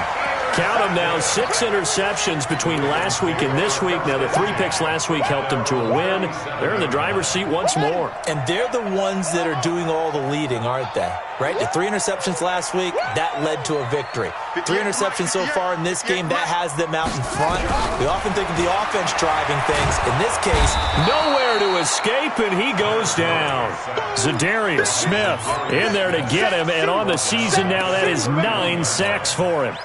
Count them now, 6 interceptions between last week and this week. Now, the 3 picks last week helped them to a win. They're in the driver's seat once more. And they're the ones that are doing all the leading, aren't they? Right? The 3 interceptions last week, that led to a victory. 3 interceptions so far in this game, that has them out in front. We often think of the offense driving things. In this case, nowhere to escape, and he goes down. Zadarius Smith in there to get him, and on the season now, that is 9 sacks for him.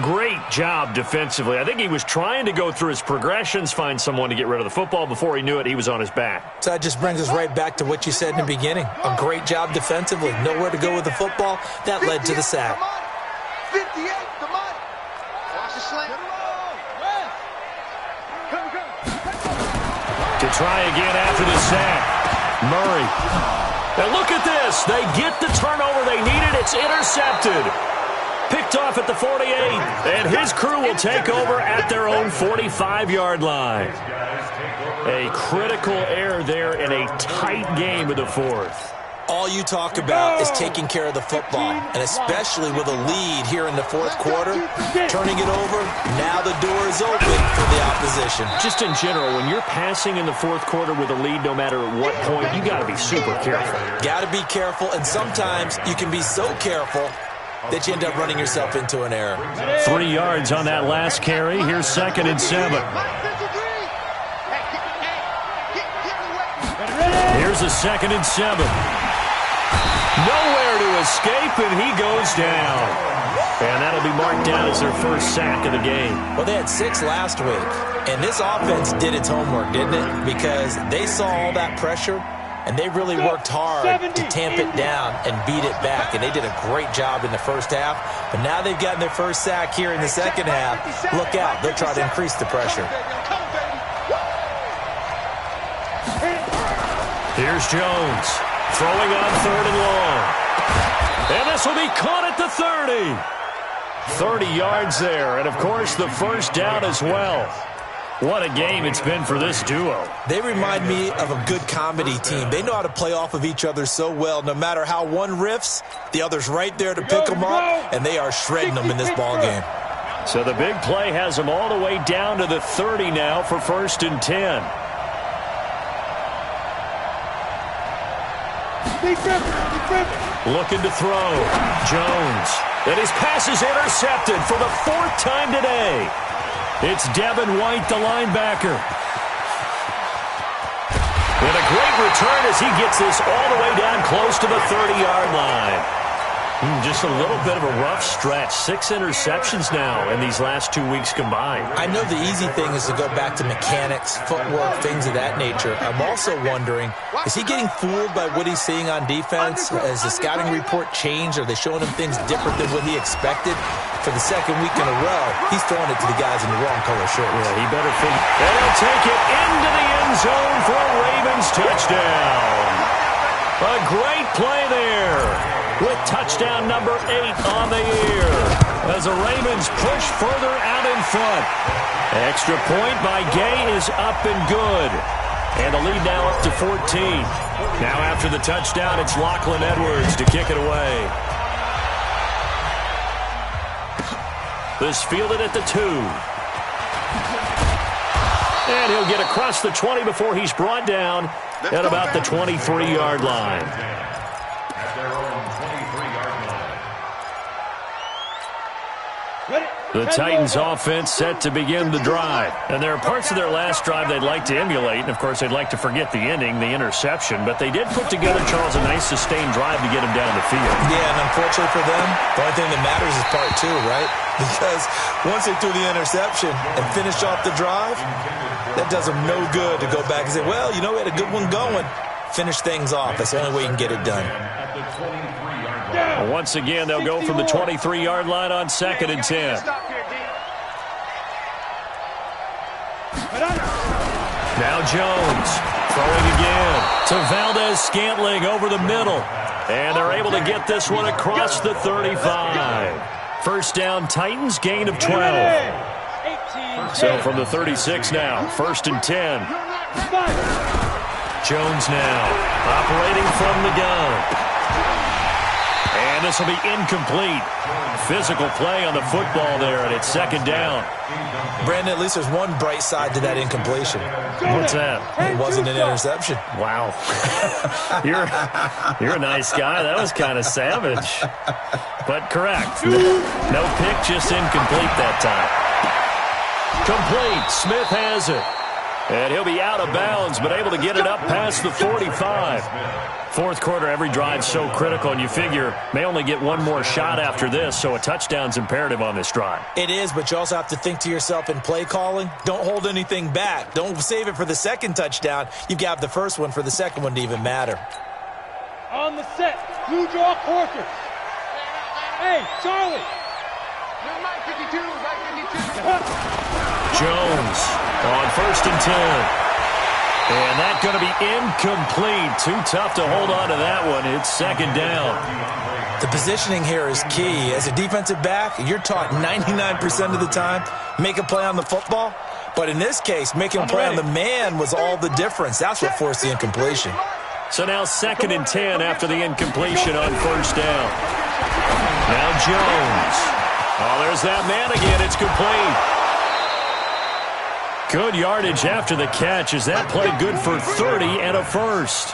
Great job defensively. I think he was trying to go through his progressions, find someone to get rid of the football. Before he knew it, he was on his back. So that just brings us right back to what you said in the beginning. A great job defensively. Nowhere to go with the football. That led to the sack. 58, come on. Watch the slant. To try again after the sack. Murray. And look at this. They get the turnover they needed. It's intercepted. Picked off at the 48, and his crew will take over at their own 45-yard line. A critical error there in a tight game of the 4th. All you talk about is taking care of the football, and especially with a lead here in the 4th quarter, turning it over, now the door is open for the opposition. Just in general, when you're passing in the 4th quarter with a lead, no matter at what point, you got to be super careful. Got to be careful, and sometimes you can be so careful that you end up running yourself into an error. 3 yards on that last carry. Here's 2nd and 7. Here's a 2nd and 7. Nowhere to escape, and he goes down. And that'll be marked down as their first sack of the game. Well, they had 6 last week, and this offense did its homework, didn't it? Because they saw all that pressure, and they really worked hard to tamp it down and beat it back. And they did a great job in the first half. But now they've gotten their first sack here in the second half. Look out. They'll try to increase the pressure. Here's Jones. Throwing on 3rd and long. And this will be caught at the 30. 30 yards there. And, of course, the first down as well. What a game it's been for this duo. They remind me of a good comedy team. They know how to play off of each other so well. No matter how one riffs, the other's right there to pick them up, and they are shredding them in this ball game. So the big play has them all the way down to the 30 now for 1st and 10. Looking to throw. Jones. And his pass is intercepted for the 4th time today. It's Devin White, the linebacker. And a great return as he gets this all the way down close to the 30-yard line. Just a little bit of a rough stretch. 6 interceptions now in these last 2 weeks combined. I know the easy thing is to go back to mechanics, footwork, things of that nature. I'm also wondering, is he getting fooled by what he's seeing on defense? Has the scouting report changed? Are they showing him things different than what he expected? For the 2nd week in a row, he's throwing it to the guys in the wrong color shirts. Yeah, he better figure. And he'll take it into the end zone for a Ravens touchdown. A great play there, with touchdown number 8 on the year, as the Ravens push further out in front. Extra point by Gay is up and good. And the lead now up to 14. Now after the touchdown, it's Lachlan Edwards to kick it away. This fielded at the 2. And he'll get across the 20 before he's brought down at about the 23-yard line. At their own 23-yard line. The Titans offense set to begin the drive. And there are parts of their last drive they'd like to emulate. And, of course, they'd like to forget the ending, the interception. But they did put together, Charles, a nice sustained drive to get him down the field. Yeah, and unfortunately for them, the only thing that matters is part 2, right? Because once they threw the interception and finished off the drive, that does them no good to go back and say, well, you know, we had a good one going. Finish things off. That's the only way you can get it done. At the 23-yard line. Well, once again, they'll go from the 23-yard line on 2nd and 10. Now Jones throwing again to Valdez-Scantling over the middle. And they're able to get this one across the 35. First down, Titans, gain of 12. So from the 36 now, 1st and 10. Jones now operating from the gun. And this will be incomplete. Physical play on the football there, and it's 2nd down. Brandon, at least there's one bright side to that incompletion. What's that? It wasn't an interception. Wow. You're a nice guy. That was kind of savage. But correct. No pick, just incomplete that time. Complete. Smith has it. And he'll be out of bounds, but able to get it up past the 45. Fourth quarter, every drive so critical, and you figure may only get one more shot after this, so a touchdown's imperative on this drive. It is, but you also have to think to yourself in play calling, don't hold anything back. Don't save it for the second touchdown. You've got the first one for the second one to even matter. On the set, blue draw quarters. Hey, Charlie. Right 52, right 52. Jones on 1st and 10. And that's going to be incomplete. Too tough to hold on to that one. It's 2nd down. The positioning here is key. As a defensive back, you're taught 99% of the time, make a play on the football. But in this case, making a play on the man was all the difference. That's what forced the incompletion. So now 2nd and 10 after the incompletion on 1st down. Now Jones. Oh, there's that man again. It's complete. Good yardage after the catch. Is that play good for 30 and a first?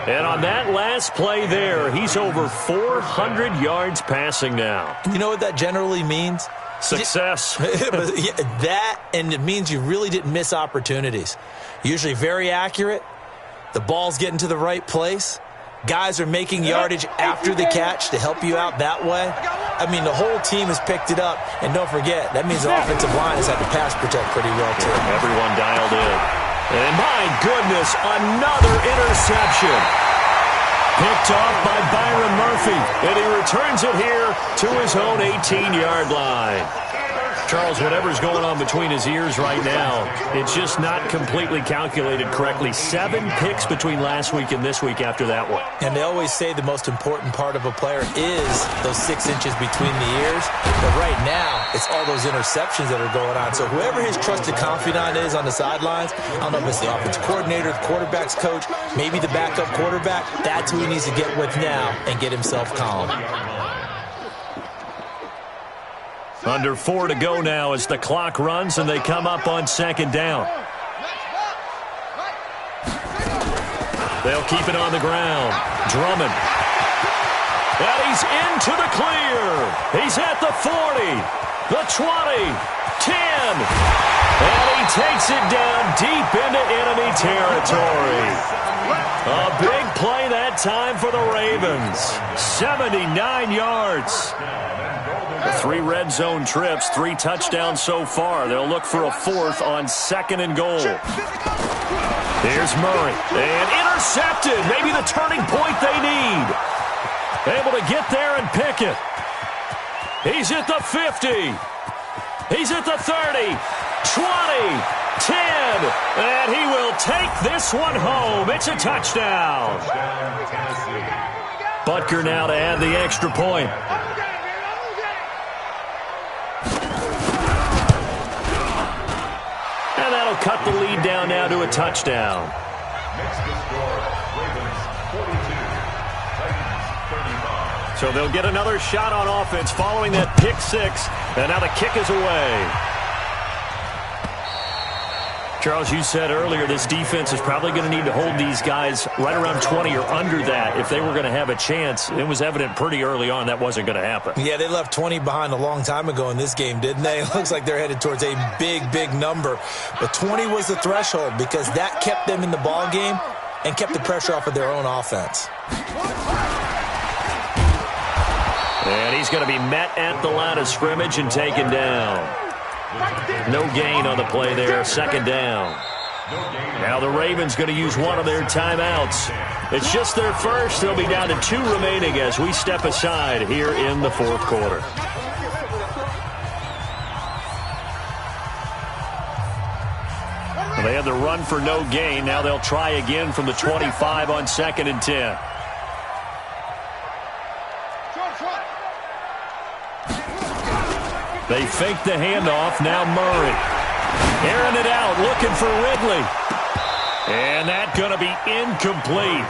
And on that last play there, he's over 400 yards passing now. You know what that generally means? Success. That, and it means you really didn't miss opportunities. Usually very accurate. The ball's getting to the right place. Guys are making yardage after the catch to help you out that way. I mean, the whole team has picked it up. And don't forget, that means the offensive line has had to pass protect pretty well, too. Everyone dialed in. And my goodness, another interception. Picked off by Byron Murphy. And he returns it here to his own 18-yard line. Charles, whatever's going on between his ears right now, it's just not completely calculated correctly. 7 picks between last week and this week after that one. And they always say the most important part of a player is those 6 inches between the ears. But right now, it's all those interceptions that are going on. So whoever his trusted confidant is on the sidelines, I don't know if it's the offensive coordinator, the quarterback's coach, maybe the backup quarterback, that's who he needs to get with now and get himself calm. Under 4 to go now as the clock runs and they come up on 2nd down. They'll keep it on the ground. Drummond. And he's into the clear. He's at the 40, the 20, 10. And he takes it down deep into enemy territory. A big play that time for the Ravens. 79 yards. 3 red zone trips, 3 touchdowns so far. They'll look for a 4th on 2nd and goal. Here's Murray. And intercepted. Maybe the turning point they need. Able to get there and pick it. He's at the 50. He's at the 30. 20. 10. And he will take this one home. It's a touchdown. Butker now to add the extra point. And that'll cut the lead down now to a touchdown. Makes the score Ravens 42, Titans 35. So they'll get another shot on offense following that pick six. And now the kick is away. Charles, you said earlier this defense is probably going to need to hold these guys right around 20 or under that if they were going to have a chance. It was evident pretty early on that wasn't going to happen. Yeah, they left 20 behind a long time ago in this game, didn't they? It looks like they're headed towards a big, big number. But 20 was the threshold because that kept them in the ball game and kept the pressure off of their own offense. And he's going to be met at the line of scrimmage and taken down. No gain on the play there, second down. Now the Ravens going to use one of their timeouts. It's just their first. They'll be down to 2 remaining as we step aside here in the fourth quarter. They had the run for no gain. Now they'll try again from the 25 on 2nd and 10. They fake the handoff. Now Murray. Airing it out, looking for Ridley. And that's going to be incomplete.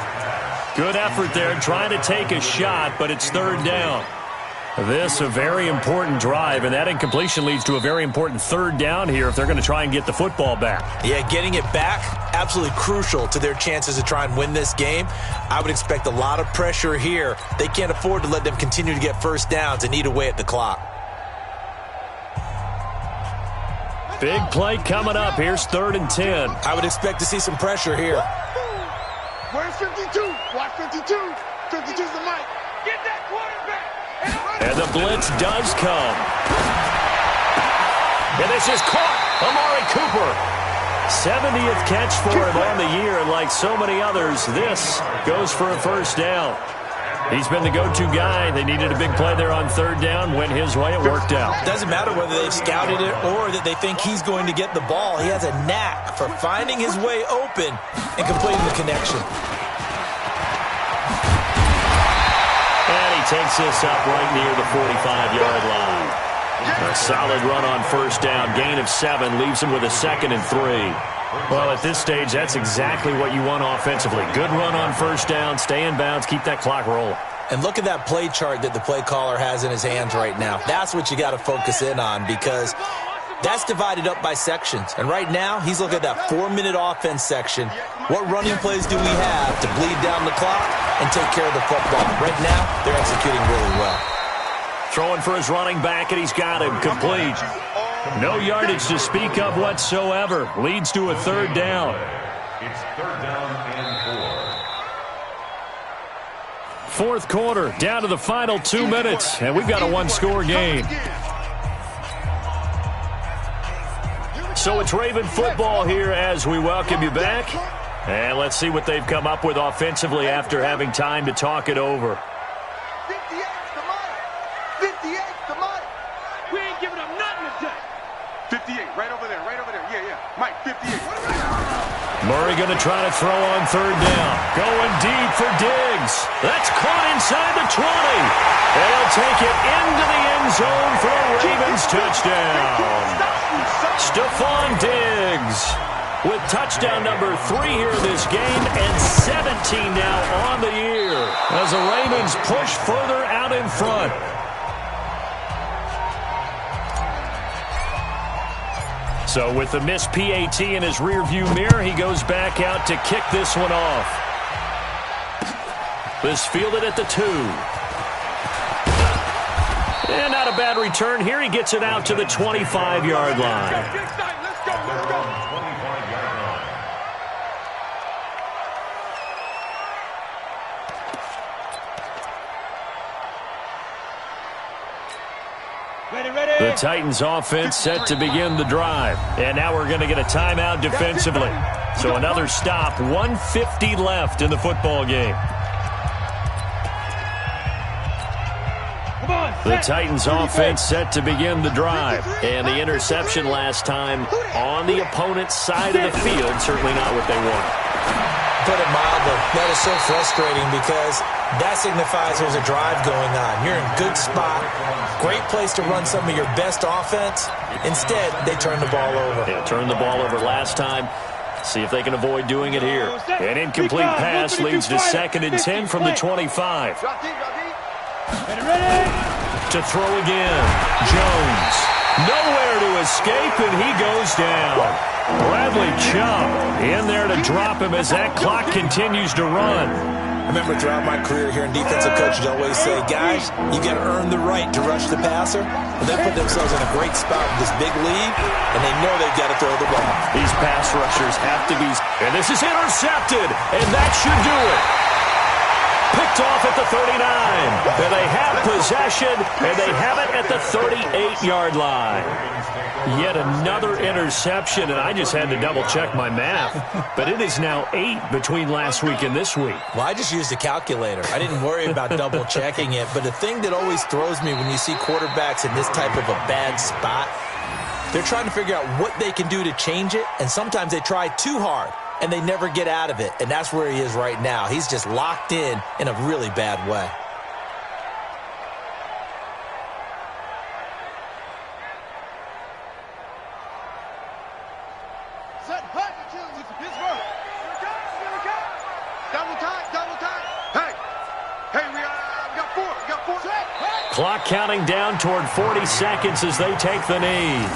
Good effort there, trying to take a shot, but it's 3rd down. This a very important drive, and that incompletion leads to a very important 3rd down here if they're going to try and get the football back. Yeah, getting it back, absolutely crucial to their chances to try and win this game. I would expect a lot of pressure here. They can't afford to let them continue to get first downs and eat away at the clock. Big play coming up. Here's 3rd and 10. I would expect to see some pressure here. Where's 52? Watch 52. 52's the mic. Get that quarterback. And the blitz does come. And this is caught. Amari Cooper. 70th catch for him on the year. And like so many others, this goes for a first down. He's been the go-to guy. They needed a big play there on 3rd down. Went his way. It worked out. Doesn't matter whether they've scouted it or that they think he's going to get the ball. He has a knack for finding his way open and completing the connection. And he takes this up right near the 45-yard line. A solid run on first down. Gain of 7 leaves him with a 2nd and 3. Well, at this stage, that's exactly what you want offensively. Good run on first down, stay in bounds, keep that clock rolling. And look at that play chart that the play caller has in his hands right now. That's what you got to focus in on because that's divided up by sections. And right now, he's looking at that 4-minute offense section. What running plays do we have to bleed down the clock and take care of the football? Right now, they're executing really well. Throwing for his running back, and he's got him complete. No yardage to speak of whatsoever. Leads to a 3rd down. It's 3rd down and 4. Fourth quarter, down to the final 2 minutes, and we've got a 1-score game. So it's Raven football here as we welcome you back. And let's see what they've come up with offensively after having time to talk it over. 58's the mic. 58's the mic. We ain't giving up nothing today. 58, right over there, yeah. Mike, 58. Murray going to try to throw on 3rd down. Going deep for Diggs. That's caught inside the 20. And he'll take it into the end zone for a Ravens touchdown. Stephon Diggs with touchdown number 3 here in this game and 17 now on the year as the Ravens push further out in front. So with the missed PAT in his rearview mirror, he goes back out to kick this one off. This fielded at the 2. And not a bad return here. He gets it out to the 25-yard line. Let's go. The Titans offense set to begin the drive. And now we're going to get a timeout defensively. So another stop, 1:50 left in the football game. The Titans offense set to begin the drive. And the interception last time on the opponent's side of the field, certainly not what they want. Put it mildly, that is so frustrating because that signifies there's a drive going on. You're in a good spot, great place to run some of your best offense. Instead, they turn the ball over. Yeah, turned the ball over last time. See if they can avoid doing it here. An incomplete pass leads to 2nd and 10 from the 25. To throw again. Jones. Nowhere to escape, and he goes down. Bradley Chubb in there to drop him as that clock continues to run. I remember throughout my career here in defensive coaches always say, guys, you got to earn the right to rush the passer. And they put themselves in a great spot with this big lead, and they know they've got to throw the ball. These pass rushers have to be, and this is intercepted, and that should do it. Picked off at the 39. And they have possession, and they have it at the 38-yard line. Yet another interception, and I just had to double-check my math. But it is now 8 between last week and this week. Well, I just used a calculator. I didn't worry about double-checking it. But the thing that always throws me when you see quarterbacks in this type of a bad spot, they're trying to figure out what they can do to change it, and sometimes they try too hard, and they never get out of it. And that's where he is right now. He's just locked in a really bad way. Set, hut, Pittsburgh. Double time. Hey, we got four. Clock counting down toward 40 seconds as they take the knee.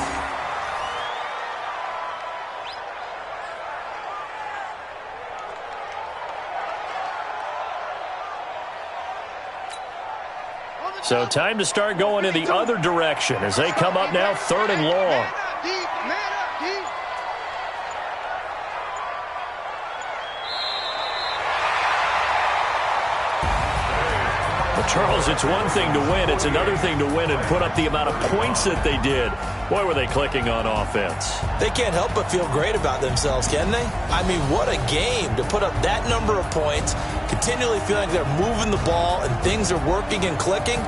So time to start going in the other direction as they come up now 3rd and long. Well, Charles, it's one thing to win. It's another thing to win and put up the amount of points that they did. Boy, were they clicking on offense. They can't help but feel great about themselves, can they? I mean, what a game to put up that number of points, continually feeling like they're moving the ball and things are working and clicking.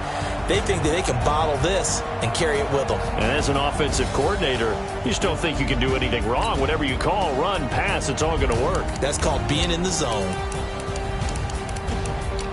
They think that they can bottle this and carry it with them. And as an offensive coordinator, you just don't think you can do anything wrong. Whatever you call, run, pass, it's all going to work. That's called being in the zone.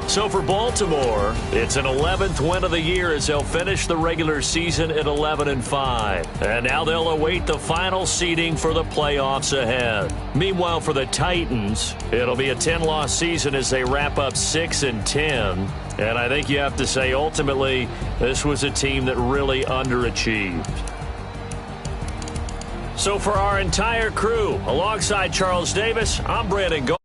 So for Baltimore, it's an 11th win of the year as they'll finish the regular season at 11-5. And now they'll await the final seeding for the playoffs ahead. Meanwhile, for the Titans, it'll be a 10-loss season as they wrap up 6-10. And I think you have to say, ultimately, this was a team that really underachieved. So for our entire crew, alongside Charles Davis, I'm Brandon Gold.